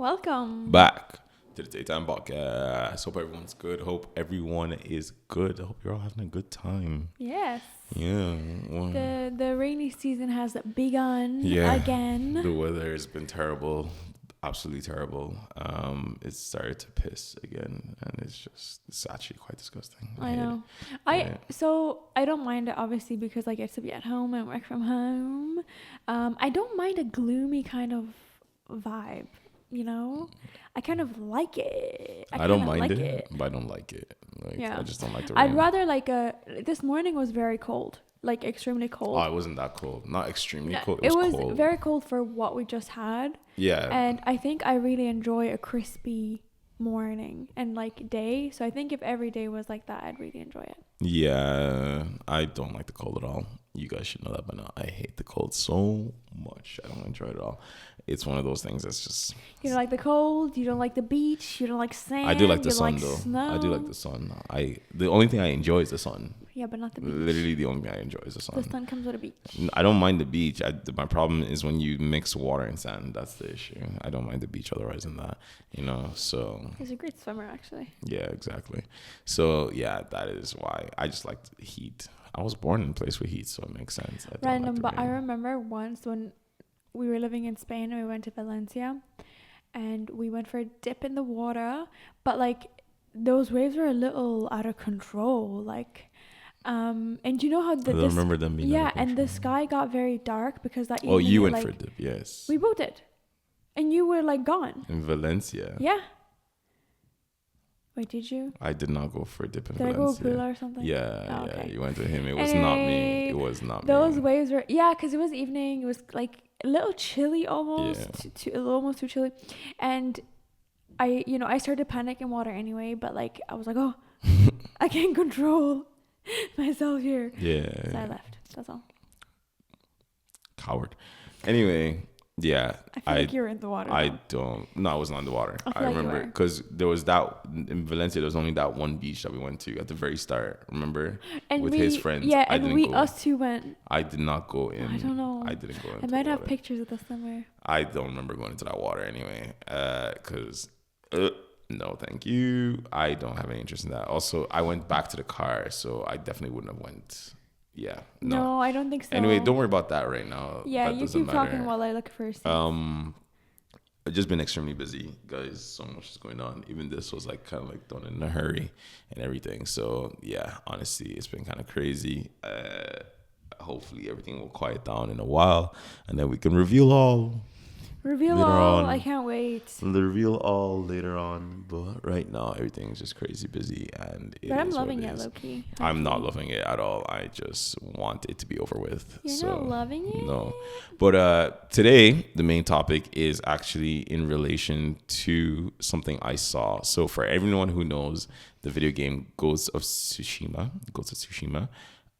Welcome back to the TAE Time Podcast. Hope everyone's good. Hope everyone is good. I hope you're all having a good time. Yes. Yeah. Well, The rainy season has begun yeah. again. The weather has been terrible. Absolutely terrible. It's started to piss again, and it's actually quite disgusting. I know. So I don't mind it obviously because I get to be at home and work from home. I don't mind a gloomy kind of vibe. You know, I kind of like it. I don't mind it, but I don't like it. I just don't like the rain. I'd rather this morning was very cold, like extremely cold. Oh, it wasn't that cold. Not extremely cold. It was cold. very cold for what we just had. Yeah. And I think I really enjoy a crispy morning and day. So I think if every day was like that, I'd really enjoy it. Yeah, I don't like the cold at all. You guys should know that by now. I hate the cold so much. I don't enjoy it at all. It's one of those things that's just... You don't like the cold? You don't like the beach? You don't like sand? I do like the sun, though. Snow? I do like the sun. The only thing I enjoy is the sun. Yeah, but not the beach. Literally the only thing I enjoy is the sun. The sun comes with a beach. I don't mind the beach. My problem is when you mix water and sand. That's the issue. I don't mind the beach otherwise than that, so... He's a great swimmer, actually. Yeah, exactly. So, yeah, that is why. I just like the heat. I was born in a place with heat, so it makes sense. Random, but I remember once when we were living in Spain and we went to Valencia and we went for a dip in the water, but those waves were a little out of control. And you know how I don't remember them being out of and the control. sky got very dark because that Oh, evening you went for a dip, yes. we both did. And you were gone. In Valencia. Yeah. Wait, did you? I did not go for a dip in Did Valencia. I go Pula or something? Yeah, Oh, okay. You went to him. It was not me. It was not those me. waves were, because it was evening. It was a little chilly almost, almost too chilly. And I started panicking water anyway, but I was like, oh, I can't control myself here. Yeah. So I left. That's all. Coward. Anyway, yeah. I feel like you were in the water. I was not in the water. I remember because there was in Valencia, there was only that one beach that we went to at the very start. Remember? With his friends. Yeah, and us two went. I did not go in. I don't know. I didn't go in. I might have pictures of this somewhere. I don't remember going into that water anyway. Because no, thank you. I don't have any interest in that. Also, I went back to the car, so I definitely wouldn't have went. Yeah. No, I don't think so. Anyway, don't worry about that right now. Yeah, that you keep talking while I look for a seat. I've just been extremely busy, guys. So much is going on. Even this was kind of done in a hurry and everything. So yeah, honestly, it's been kind of crazy. Hopefully everything will quiet down in a while, and then we can reveal all. I can't wait. Reveal all later on, but right now everything's just crazy busy, and but I'm loving it, low-key. I'm not loving it at all. I just want it to be over with. You're not loving it? No. But today the main topic is actually in relation to something I saw. So for everyone who knows the video game Ghost of Tsushima,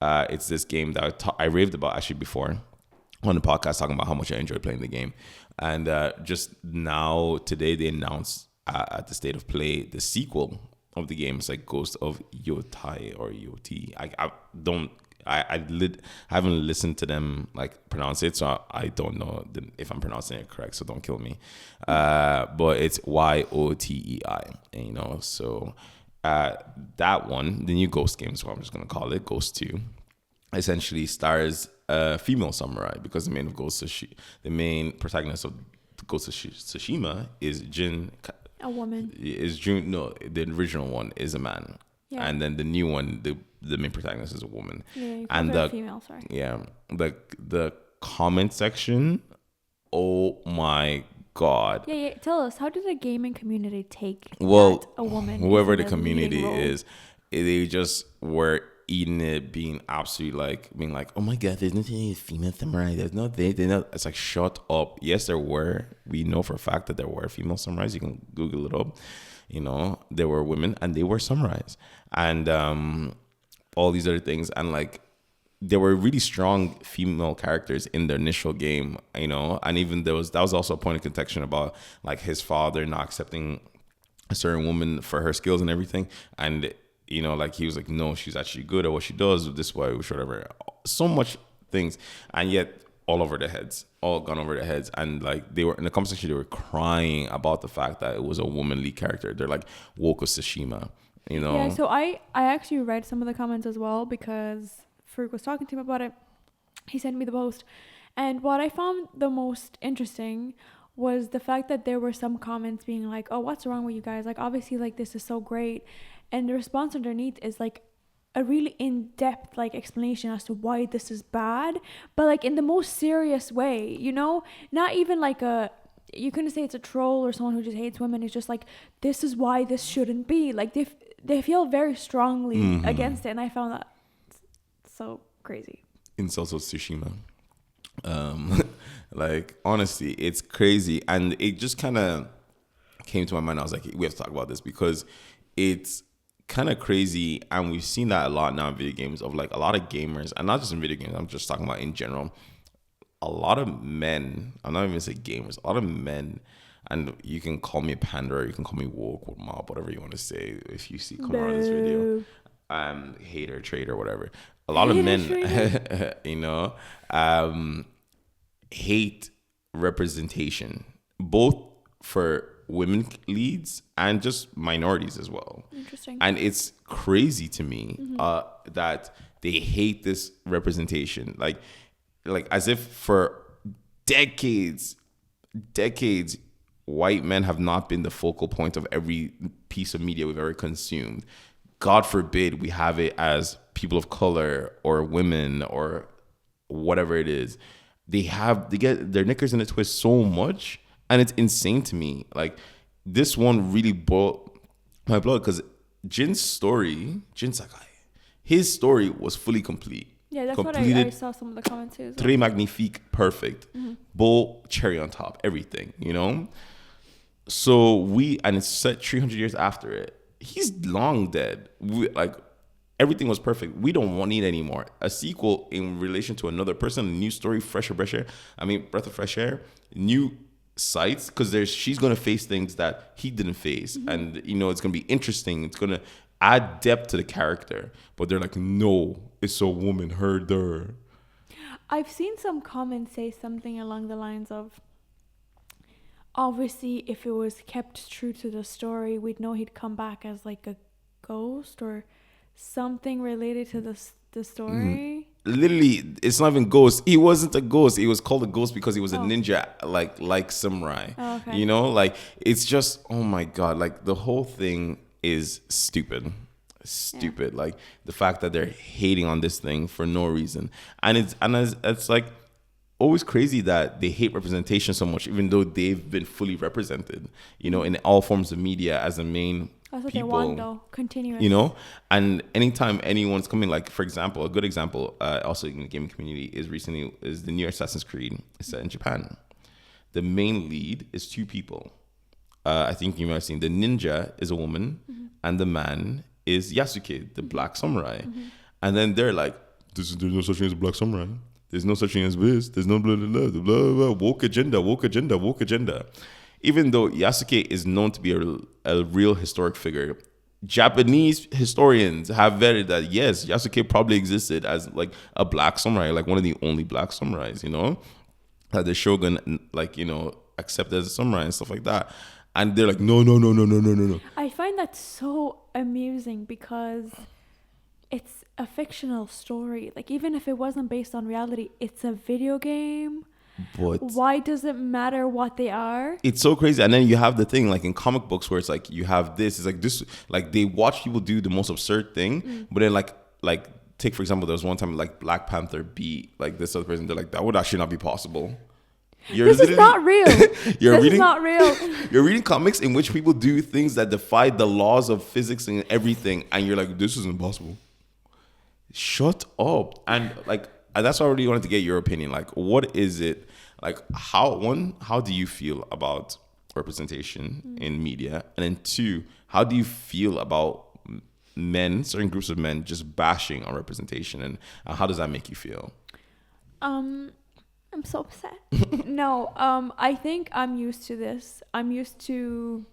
it's this game that I raved about actually before on the podcast, talking about how much I enjoyed playing the game. And just now, today, they announced at the State of Play the sequel of the game. It's Ghost of Yotai or Yoti. I haven't listened to them pronounce it, so I don't know if I'm pronouncing it correct, so don't kill me. But it's Yotei, so that one, the new Ghost game is what I'm just going to call it, Ghost 2, essentially stars a female samurai, because the main protagonist of Ghost of Tsushima is Jin. A woman. Is Jun? No, the original one is a man, and then the new one, the main protagonist is a woman. Yeah, and the female. Sorry. Yeah, the comment section. Oh my God. Yeah. Tell us, how did the gaming community take a woman? Whoever the community is, they just were eating it, being absolutely being oh my God, there's nothing female samurai. There's no they. They're not. It's shut up. Yes, there were. We know for a fact that there were female samurais. You can Google it up. There were women and they were samurais, and all these other things, and there were really strong female characters in the initial game, and even that was also a point of contention about his father not accepting a certain woman for her skills and everything, and he was no, she's actually good at what she does, this way, whatever, so much things. And yet all over their heads, all gone over their heads. And like they were in the comment section, they were crying about the fact that it was a womanly character. They're like woke of Tsushima, you know? Yeah, so I actually read some of the comments as well because Farouk was talking to him about it. He sent me the post. And what I found the most interesting was the fact that there were some comments being like, oh, what's wrong with you guys? Like, obviously, like, this is so great. And the response underneath is like a really in-depth like explanation as to why this is bad, but like in the most serious way, you know, not even like you couldn't say it's a troll or someone who just hates women. It's just like, this is why this shouldn't be. Like they feel very strongly against it, and I found that so crazy. Insults of Tsushima. Like honestly, it's crazy, and it just kind of came to my mind. I was like, we have to talk about this because it's kind of crazy, and we've seen that a lot now in video games, of like a lot of gamers, and not just in video games, I'm just talking about in general, a lot of men, I'm not even gonna say gamers, a lot of men, and you can call me a panda, or you can call me woke or mob, whatever you want to say, if you see come around this video, hater, traitor, whatever. A lot of men you know, hate representation, both for women leads and just minorities as well. Interesting. And it's crazy to me that they hate this representation, like as if for decades white men have not been the focal point of every piece of media we've ever consumed. God forbid we have it as people of color or women or whatever it is. They get their knickers in a twist so much, and it's insane to me. Like, this one really boiled my blood because Jin Sakai, his story was fully complete. Yeah, that's completed, what I saw some of the comments too. Très magnifique, perfect. Bowl, cherry on top, everything, you know? So and it's set 300 years after it. He's long dead. Everything was perfect. We don't need anymore. A sequel in relation to another person, a new story, breath of fresh air, new sights, because she's going to face things that he didn't face. And, you know, it's going to be interesting. It's going to add depth to the character. But they're like, no, it's a woman, her. I've seen some comments say something along the lines of, obviously, if it was kept true to the story, we'd know he'd come back as like a ghost or something related to the story. Literally, it's not even ghost. He wasn't a ghost. He was called a ghost because he was a ninja, like samurai. Oh, okay. You know, like, it's just, oh my God, like the whole thing is stupid. Yeah. Like the fact that they're hating on this thing for no reason, and it's like always crazy that they hate representation so much, even though they've been fully represented, you know, in all forms of media as a main. That's what people, they want, though. Continuous. You know, and anytime anyone's coming, like, for example, a good example, also in the gaming community is the new Assassin's Creed. It's set in Japan. The main lead is two people. I think you might have seen the ninja is a woman, and the man is Yasuke, the black samurai. And then they're like, there's no such thing as a black samurai. There's no such thing as this. There's no blah, blah, blah, blah, blah, woke agenda. Even though Yasuke is known to be a real historic figure, Japanese historians have vetted that, yes, Yasuke probably existed as like a black samurai, like one of the only black samurais, you know, that the shogun, like, you know, accepted as a samurai and stuff like that. And they're like, no. I find that so amusing because it's a fictional story. Like, even if it wasn't based on reality, it's a video game. But why does it matter what they are? It's so crazy. And then you have the thing like in comic books where it's like you have this, it's like this, like they watch people do the most absurd thing, but then like take for example, there was one time like Black Panther beat like this other person. They're like, that would actually not be possible. This is not real. This is not real. You're reading comics in which people do things that defy the laws of physics and everything, and you're like, this is impossible. Shut up. And that's why I really wanted to get your opinion. Like, what is it? Like, how do you feel about representation in media? And then two, how do you feel about certain groups of men just bashing on representation? And how does that make you feel? I'm so upset. No, I think I'm used to this. I'm used to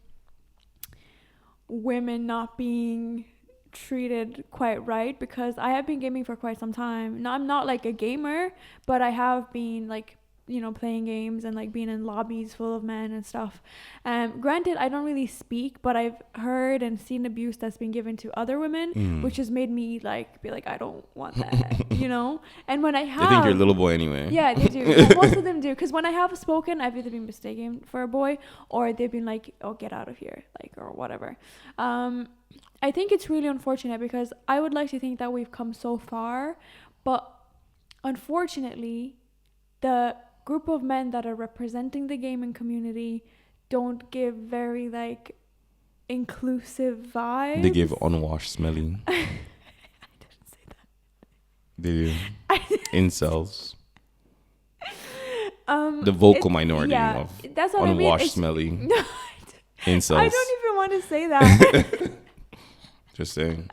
women not being treated quite right, because I have been gaming for quite some time. Now I'm not like a gamer, but I have been like, you know, playing games and like being in lobbies full of men and stuff. Granted, I don't really speak, but I've heard and seen abuse that's been given to other women, which has made me like be like, I don't want that, you know. And when I have, They think you're a little boy anyway. yeah, they do. Yeah, most of them do. Because when I have spoken, I've either been mistaken for a boy, or they've been like, oh, get out of here, like, or whatever. I think it's really unfortunate, because I would like to think that we've come so far, but unfortunately, the group of men that are representing the gaming community don't give very like inclusive vibes. They give unwashed, smelly. I didn't say that. They do. Incels. The vocal minority of that's what unwashed, I mean. smelly No, incels. I don't even want to say that. Just saying.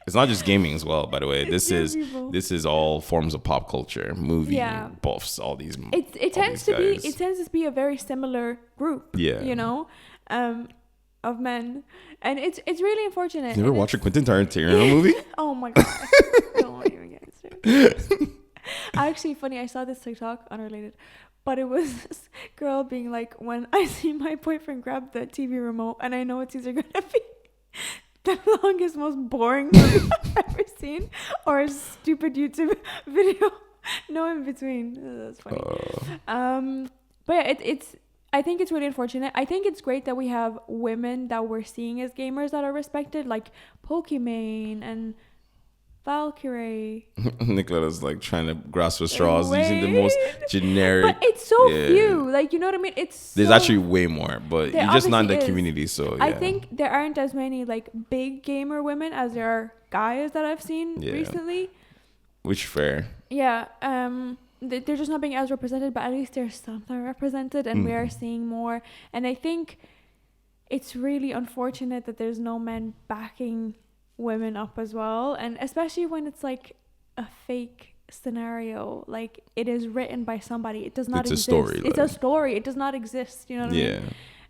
It's not just gaming as well, by the way. This is all forms of pop culture, movie buffs, all these. It tends to be a very similar group. Yeah, you know, of men, and it's really unfortunate. You ever watch a Quentin Tarantino movie? Oh my god! Don't even get started. Actually, funny. I saw this TikTok, unrelated, but it was this girl being like, "When I see my boyfriend grab the TV remote, and I know it's either gonna be the longest, most boring movie I've ever seen, or a stupid YouTube video, no in between." That's funny. But yeah, it's. I think it's really unfortunate. I think it's great that we have women that we're seeing as gamers that are respected, like Pokimane and Valkyrie. Nicola's like trying to grasp for straws using the most generic. But it's so few. Like, you know what I mean? There's actually way more, but you're just not in the community, so yeah. I think there aren't as many like big gamer women as there are guys that I've seen recently. Which fair. Yeah. They're just not being as represented, but at least there's some that are represented, and we are seeing more. And I think it's really unfortunate that there's no men backing women up as well, and especially when it's like a fake scenario, like it is written by somebody. It does not exist. It's a story. It does not exist, you know what I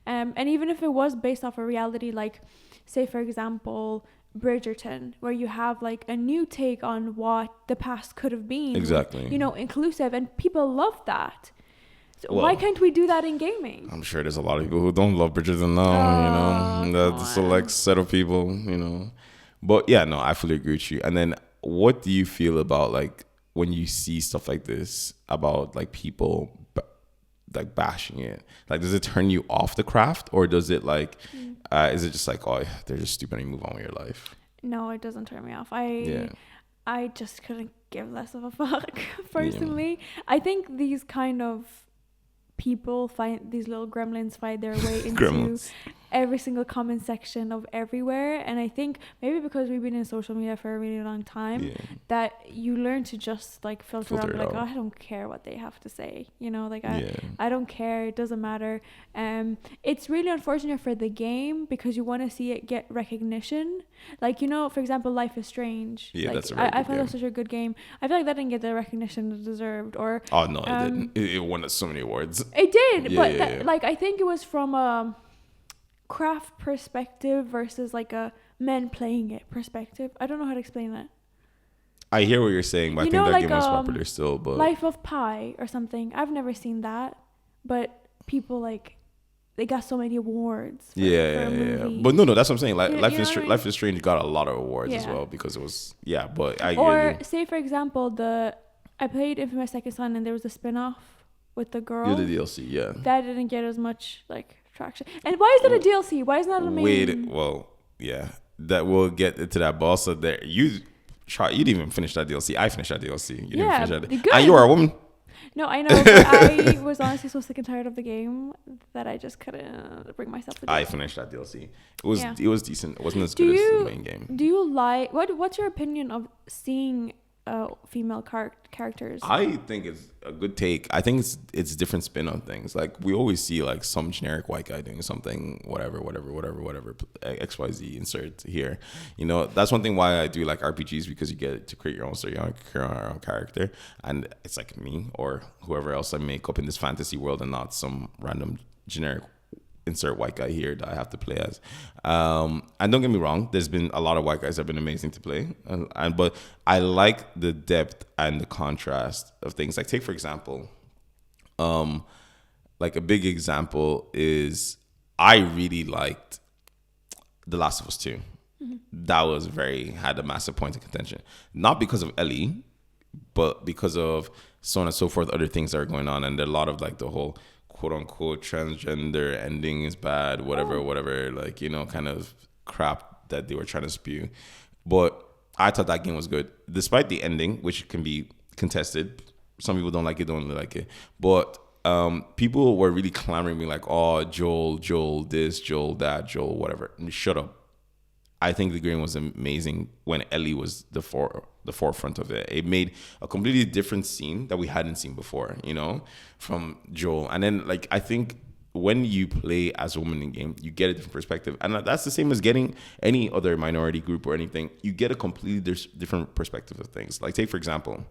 mean? And even if it was based off a reality, like say for example Bridgerton, where you have like a new take on what the past could have been, exactly, you know, inclusive, and people love that. So why can't we do that in gaming? I'm sure there's a lot of people who don't love Bridgerton now, you know, that's a select set of people, you know. But yeah, no, I fully agree with you. And then what do you feel about like when you see stuff like this about like people like bashing it? Like, does it turn you off the craft, or does it like, is it just like, oh, they're just stupid and you move on with your life? No, it doesn't turn me off. I just couldn't give less of a fuck personally. I think these kind of people these little gremlins find their way into every single comment section of everywhere, and I think maybe because we've been in social media for a really long time, that you learn to just like filter out, like, oh, I don't care what they have to say, you know, like I don't care, it doesn't matter. It's really unfortunate for the game, because you want to see it get recognition, like, you know, for example, Life is Strange. Like, that's a very I found that such a good game. I feel like that didn't get the recognition it deserved. Or oh no, it didn't. It won so many awards. It did, but like I think it was from a craft perspective versus like a men playing it perspective. I don't know how to explain that. I hear what you're saying, but I think that game was popular still. But Life of Pi or something. I've never seen that, but people like they got so many awards. For a movie. But no, that's what I'm saying. Like Life is Strange got a lot of awards as well, because it was But I or say for example I played Infamous Second Son, and there was a spin-off with the girl. The DLC, that didn't get as much like traction. And why is it a DLC? Why is not a main? That we'll get into that. But also there, you didn't even finish that DLC. I finished that DLC. You didn't finish that. Good. And you are a woman. No, I know, but I was honestly so sick and tired of the game that I just couldn't bring myself to do it. I finished that DLC. It was decent. It wasn't as good as the main game. Do you like what's your opinion of seeing female characters? I think it's a good take. I think it's a different spin on things. Like, we always see like some generic white guy doing something, whatever, XYZ, insert here. You know, that's one thing why I do like RPGs, because you get to create your own story, you create your own character, and it's like me or whoever else I make up in this fantasy world, and not some random generic insert white guy here that I have to play as. And don't get me wrong, there's been a lot of white guys that have been amazing to play, but I like the depth and the contrast of things. Like take for example, like a big example is I really liked The Last of Us 2. That was had a massive point of contention, not because of Ellie, but because of so on and so forth, other things that are going on, and there are a lot of like the whole quote unquote transgender ending is bad, whatever, like, you know, kind of crap that they were trying to spew. But I thought that game was good, despite the ending, which can be contested. Some people don't like it, don't really like it, but people were really clamoring me like, oh, Joel this, Joel that, Joel whatever. And shut up. I think the game was amazing when Ellie was the forefront of it. It made a completely different scene that we hadn't seen before, you know, from Joel. And then, like, I think when you play as a woman in game, you get a different perspective. And that's the same as getting any other minority group or anything. You get a completely different perspective of things. Like, take, for example,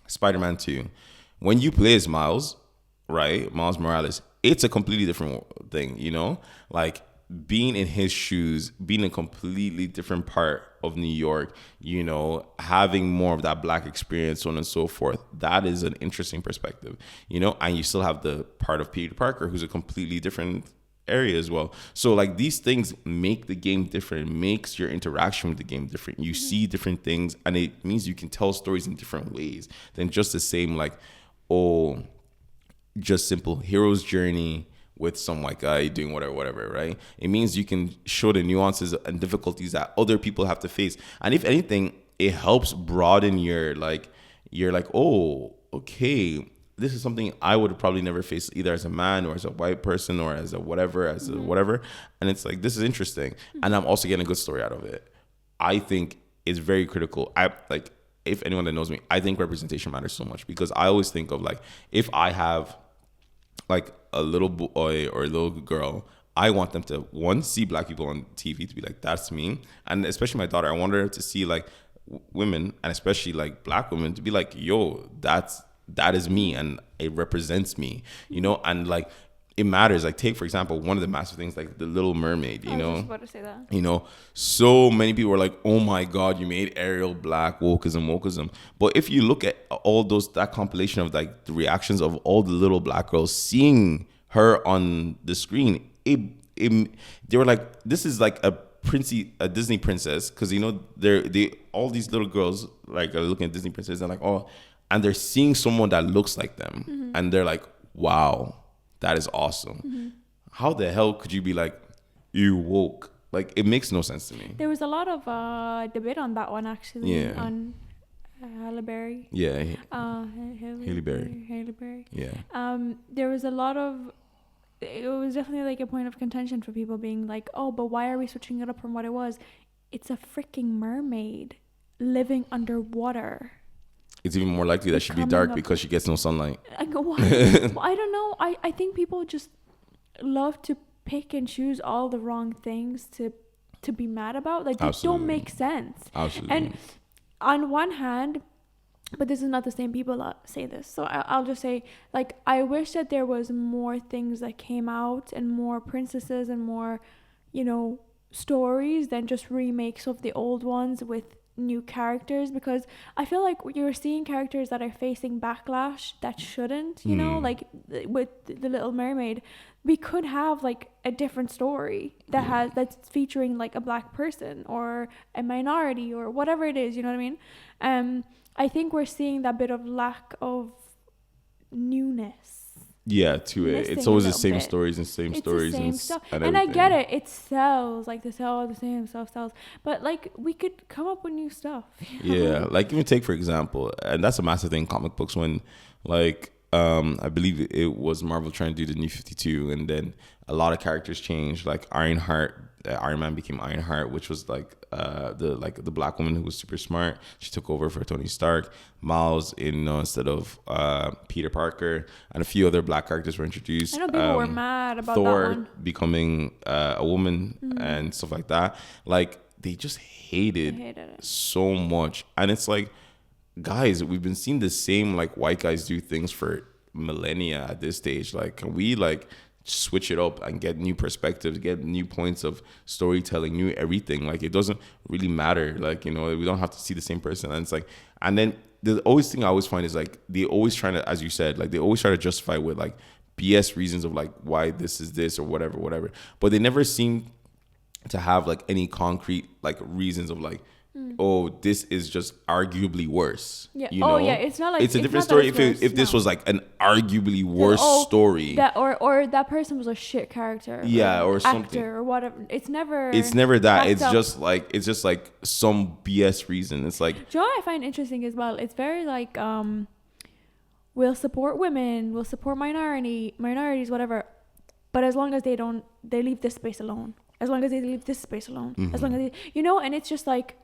Spider-Man 2. When you play as Miles, right, Miles Morales, it's a completely different thing, you know? Like, being in his shoes, being in a completely different part of New York, you know, having more of that black experience, so on and so forth, that is an interesting perspective, you know, and you still have the part of Peter Parker, who's a completely different area as well. So like these things make the game different, makes your interaction with the game different. You see different things, and it means you can tell stories in different ways than just the same, like, oh, just simple hero's journey with some white guy doing whatever, right? It means you can show the nuances and difficulties that other people have to face. And if anything, it helps broaden you're like, oh, okay, this is something I would probably never face either as a man or as a white person or as a whatever, a whatever. And it's like, this is interesting. And I'm also getting a good story out of it. I think it's very critical. If anyone that knows me, I think representation matters so much, because I always think of like, if I have like a little boy or a little girl, I want them to, one, see black people on TV, to be like, that's me. And especially my daughter, I want her to see like women, and especially like black women, to be like, yo, that is me, and it represents me, you know. And like, it matters. Like, take for example, one of the massive things, like The Little Mermaid, you know. I was just about to say that. You know, so many people were like, oh my God, you made Ariel black, wokeism. But if you look at all that compilation of like the reactions of all the little black girls seeing her on the screen, they were like, this is like a Disney princess, because, you know, they all these little girls like are looking at Disney princess and like, oh, and they're seeing someone that looks like them, and they're like, wow, that is awesome. How the hell could you be like, you woke? Like, it makes no sense to me. There was a lot of debate on that one, actually. Yeah. On Halle Berry. Yeah. Halle Berry. Yeah. There was a lot of, it was definitely like a point of contention for people being like, oh, but why are we switching it up from what it was? It's a freaking mermaid living underwater. It's even more likely that she'd be dark because she gets no sunlight. I go, why? Well, I don't know. I think people just love to pick and choose all the wrong things to be mad about. Like, they don't make sense. Absolutely. And on one hand, but this is not the same people that say this, so I'll just say, like, I wish that there was more things that came out, and more princesses, and more, you know, stories than just remakes of the old ones with new characters, because I feel like you're seeing characters that are facing backlash that shouldn't, you know, like with The Little Mermaid. We could have like a different story that's featuring like a black person or a minority or whatever it is, you know what I mean? I think we're seeing that bit of lack of newness. Yeah, to it. It's always the same stories and same stories. The same stuff. And everything. I get it. It sells. Like, the same stuff sells. But, like, we could come up with new stuff. You know? Yeah. Like, even take, for example, and that's a massive thing in comic books, when, like, I believe it was Marvel trying to do the New 52, and then a lot of characters changed. Like, Iron Man became Ironheart, which was like the black woman who was super smart. She took over for Tony Stark. Miles instead of Peter Parker, and a few other black characters were introduced. I know people were mad about Thor that one. becoming a woman and stuff like that. Like, they just hated it so much, and it's like, guys, we've been seeing the same like white guys do things for millennia at this stage. Like, can we like switch it up and get new perspectives, get new points of storytelling, new everything. Like, it doesn't really matter. Like, you know, we don't have to see the same person. And it's like, and then the always thing I always find is like, they always trying to, as you said, like they always try to justify with like BS reasons of like why this is this or whatever. But they never seem to have like any concrete like reasons of like, oh, this is just arguably worse. Yeah. You know? Yeah. It's not like it's a different story if this no. was like an arguably worse story. That or that person was a shit character. Yeah, or something. Actor or whatever. It's never that. It's just like some BS reason. It's like, do you know what I find interesting as well? It's very like we'll support women, we'll support minorities, whatever. But as long as they leave this space alone. As long as they leave this space alone. As long as they, you know, and it's just like,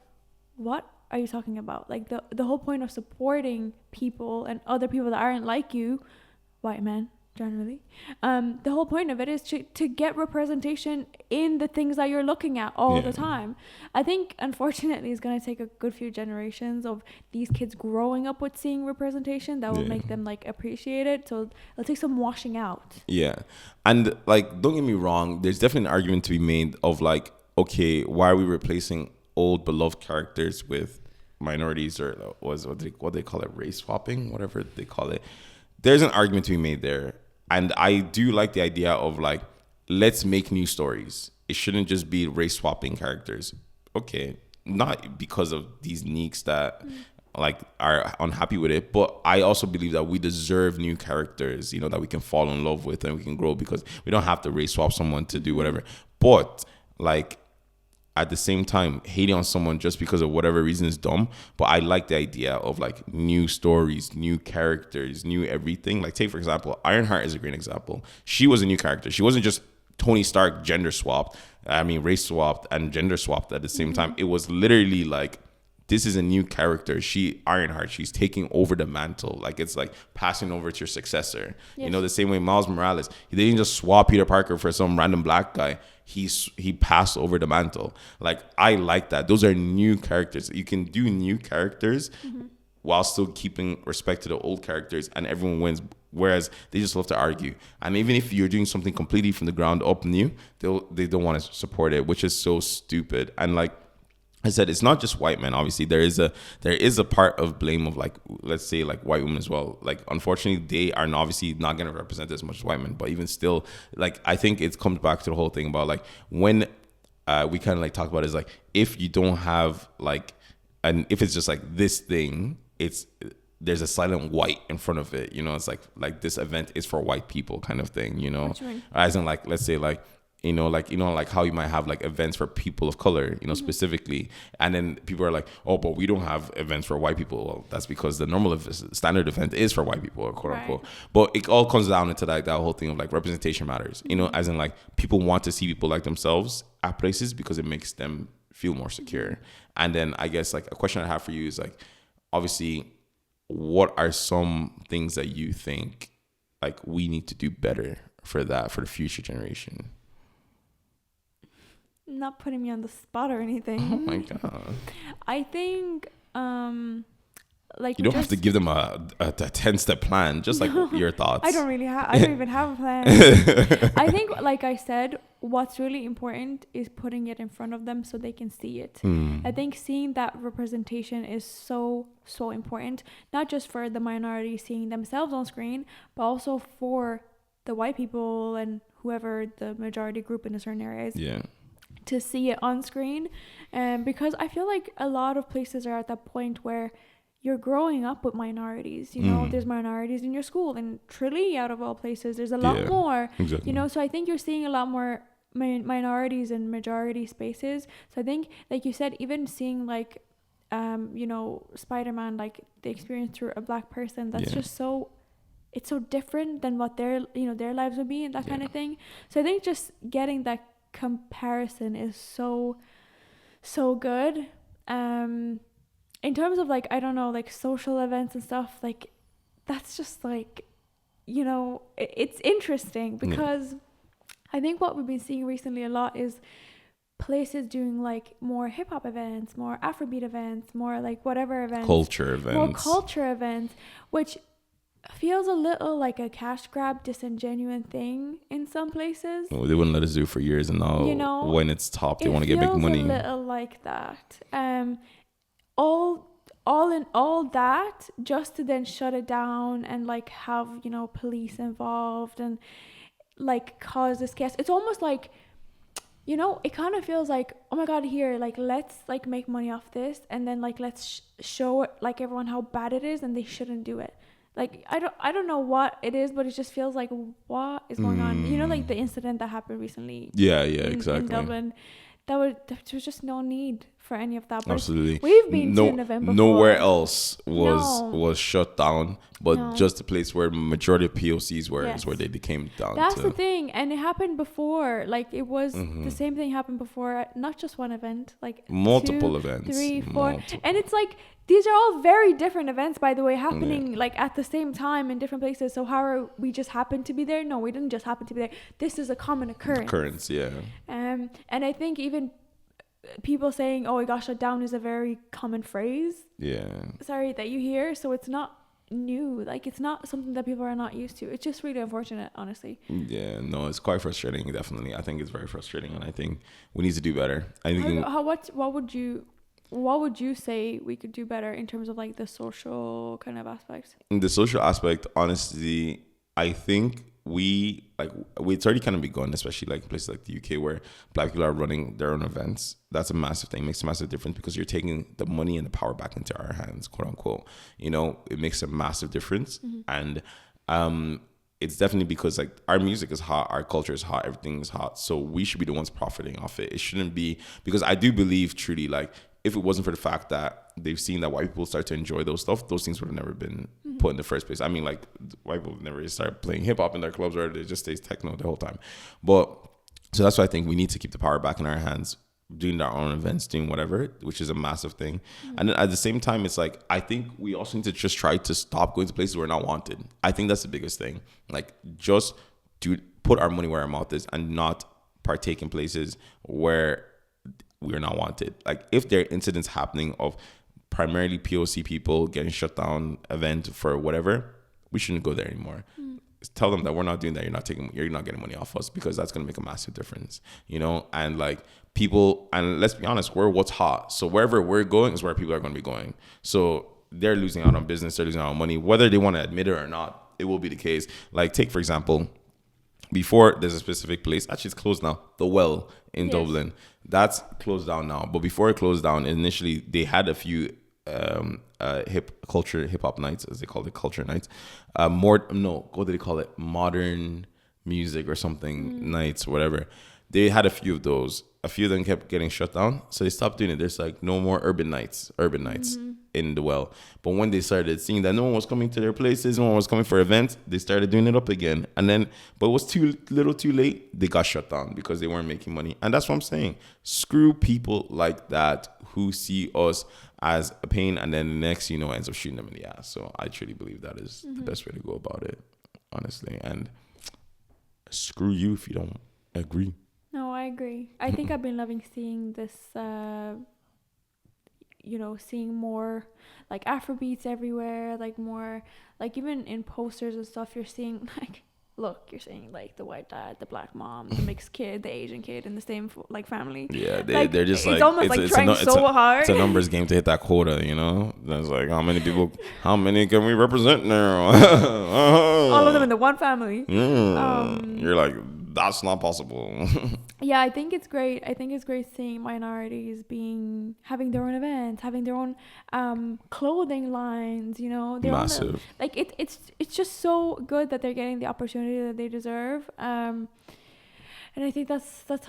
what are you talking about? Like the whole point of supporting people and other people that aren't like you, white men generally, the whole point of it is to get representation in the things that you're looking at all the time. I think unfortunately it's going to take a good few generations of these kids growing up with seeing representation that will make them like appreciate it. So it'll take some washing out. Yeah. And like, don't get me wrong, there's definitely an argument to be made of like, okay, why are we replacing old beloved characters with minorities, or what they call it, race swapping, whatever they call it. There's an argument to be made there. And I do like the idea of like, let's make new stories. It shouldn't just be race swapping characters. Okay, not because of these neeks that like are unhappy with it, but I also believe that we deserve new characters, you know, that we can fall in love with and we can grow, because we don't have to race swap someone to do whatever. But like, at the same time, hating on someone just because of whatever reason is dumb. But I like the idea of like new stories, new characters, new everything. Like, take for example, Ironheart is a great example. She was a new character. She wasn't just Tony Stark race swapped and gender swapped at the same time. It was literally like, this is a new character. Ironheart, she's taking over the mantle. Like, it's like passing over to your successor. Yes. You know, the same way Miles Morales, he didn't just swap Peter Parker for some random black guy. He passed over the mantle. Like, I like that. Those are new characters. You can do new characters while still keeping respect to the old characters, and everyone wins. Whereas they just love to argue. And even if you're doing something completely from the ground up new, they don't want to support it, which is so stupid. And like I said, it's not just white men. Obviously, there is a part of blame of like, let's say like white women as well. Like, unfortunately, they are obviously not going to represent as much as white men. But even still, like, I think it comes back to the whole thing about like, when we kind of like talk about it, is like, if you don't have like, and if it's just like this thing, there's a silent white in front of it. You know, it's like this event is for white people kind of thing. You know, as in like, let's say like, like how you might have like events for people of color, you know, specifically. And then people are like, oh, but we don't have events for white people. Well, that's because the normal standard event is for white people, quote unquote. But it all comes down into like that whole thing of like representation matters, you know, as in like people want to see people like themselves at places because it makes them feel more secure. And then I guess like a question I have for you is like, obviously, what are some things that you think like we need to do better for the future generation? Not putting me on the spot or anything. Oh my god! I think like you don't have to give them a 10-step plan. Just like your thoughts. I don't even have a plan. I think, like I said, what's really important is putting it in front of them so they can see it. I think seeing that representation is so important, not just for the minority seeing themselves on screen, but also for the white people and whoever the majority group in a certain area is. Yeah. To see it on screen, because I feel like a lot of places are at that point where you're growing up with minorities. You know, there's minorities in your school, and Tralee, out of all places, there's a lot more. Exactly. You know, so I think you're seeing a lot more minorities in majority spaces. So I think, like you said, even seeing like, you know, Spider-Man, like the experience through a black person, that's just so. It's so different than what their lives would be and that kind of thing. So I think just getting that comparison is so good. In terms of like, I don't know, like social events and stuff, like that's just like, you know, it's interesting because I think what we've been seeing recently a lot is places doing like more hip-hop events, more Afrobeat events, more like whatever events, more culture events, which feels a little like a cash grab, disingenuous thing in some places. Well, they wouldn't let us do it for years, and now, You know, when it's top, they want to get big money. It feels a little like that. All that just to then shut it down and like have, you know, police involved and like cause this chaos. It's almost like, you know, it kind of feels like, oh my god, here, like let's like make money off this, and then like let's show like everyone how bad it is, and they shouldn't do it. Like I don't know what it is, but it just feels like, what is going on? You know, like the incident that happened recently. Yeah, in Dublin. There was just no need for any of that. But absolutely. We've been to an event before. Nowhere else was shut down, but just the place where majority of POCs were is where they came down. That's the thing, and it happened before. Like it was the same thing happened before. Not just one event, like multiple 2, events, 3, 4, and it's like these are all very different events, by the way, happening like at the same time in different places. So how are we just happened to be there? No, we didn't just happen to be there. This is a common occurrence. And I think even people saying, "Oh, it got shut down," is a very common phrase. Yeah. Sorry, that you hear. So it's not new. Like it's not something that people are not used to. It's just really unfortunate, honestly. Yeah, no, it's quite frustrating. Definitely, I think it's very frustrating, and I think we need to do better. I think. What would you say we could do better in terms of like the social kind of aspect? In the social aspect, honestly, I think it's already kind of begun, especially like places like the UK where Black people are running their own events. That's a massive thing. It makes a massive difference because you're taking the money and the power back into our hands, quote unquote. You know, it makes a massive difference. And it's definitely because like our music is hot, our culture is hot, everything is hot. So we should be the ones profiting off it. It shouldn't be, because I do believe truly, like, if it wasn't for the fact that they've seen that white people start to enjoy those stuff, those things would have never been put in the first place. I mean, like, white people never start playing hip hop in their clubs, or they just stay techno the whole time. But so that's why I think we need to keep the power back in our hands, doing our own events, doing whatever, which is a massive thing. And then at the same time, it's like, I think we also need to just try to stop going to places where we're not wanted. I think that's the biggest thing. Like, just put our money where our mouth is and not partake in places where we're not wanted. Like, if there are incidents happening of primarily POC people getting shut down event for whatever, we shouldn't go there anymore. Tell them that we're not doing that. You're not getting money off us, because that's going to make a massive difference, you know? And like people, and let's be honest, we're what's hot. So wherever we're going is where people are going to be going. So they're losing out on business. They're losing out on money, whether they want to admit it or not. It will be the case. Like, take, for example, before, there's a specific place, actually it's closed now, The Well in Dublin. That's closed down now. But before it closed down, initially they had a few hip hop nights, as they call it, culture nights. What do they call it? Modern music or something nights, whatever. They had a few of those. A few of them kept getting shut down, so they stopped doing it. There's like no more urban nights in The Well. But when they started seeing that no one was coming to their places, no one was coming for events, they started doing it up again. And then, but it was too late. They got shut down because they weren't making money. And that's what I'm saying. Screw people like that who see us as a pain, and then the next, ends up shooting them in the ass. So I truly believe that is the best way to go about it, honestly. And screw you if you don't agree. No, I agree. I think I've been loving seeing this, seeing more like Afrobeats everywhere, like more, like even in posters and stuff, you're seeing like, you're seeing like the white dad, the black mom, the mixed kid, the Asian kid in the same like family. Yeah, they're just it's almost like trying so hard. It's a numbers game to hit that quota, That's like, how many can we represent now? All of them in the one family. You're like, that's not possible. Yeah, I think it's great. I think it's great seeing minorities having their own events, having their own clothing lines, Massive. It's just so good that they're getting the opportunity that they deserve. And I think that's what's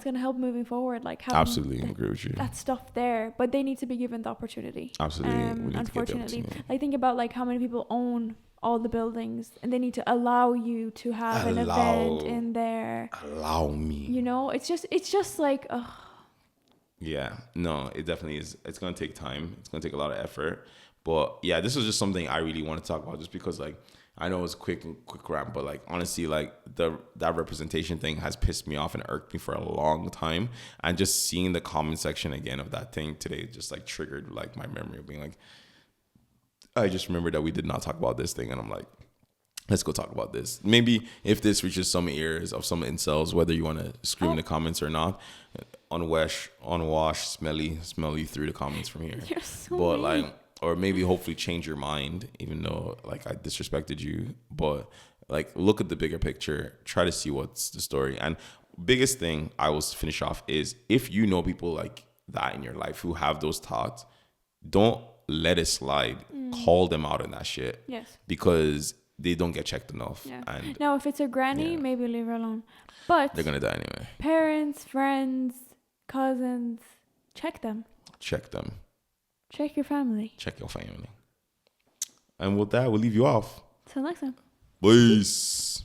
going to help moving forward. Like, absolutely agree with you. That stuff there, but they need to be given the opportunity. Absolutely. Unfortunately, like, think about like how many people own all the buildings, and they need to allow you to have an event in there. Allow me. It's just like, ugh. Yeah, no, it definitely is. It's going to take time. It's going to take a lot of effort. But yeah, this was just something I really want to talk about, just because like, I know it's quick rant, but like, honestly, like that representation thing has pissed me off and irked me for a long time. And just seeing the comment section again of that thing today just like triggered like my memory of being like, I just remember that we did not talk about this thing, and I'm like, let's go talk about this. Maybe if this reaches some ears of some incels, whether you want to scream in the comments or not, unwash, smelly through the comments from here. You're so but mean. like, or maybe hopefully change your mind, even though like I disrespected you. But like, look at the bigger picture. Try to see what's the story. And biggest thing I will finish off is if you know people like that in your life who have those thoughts, don't let it slide. Call them out on that shit. Yes. Because they don't get checked enough. Yeah. And Now, if it's a granny, maybe leave her alone. But they're gonna die anyway. Parents, friends, cousins, check them. Check them. Check your family. Check your family. And with that, we'll leave you off. Till next time. Peace.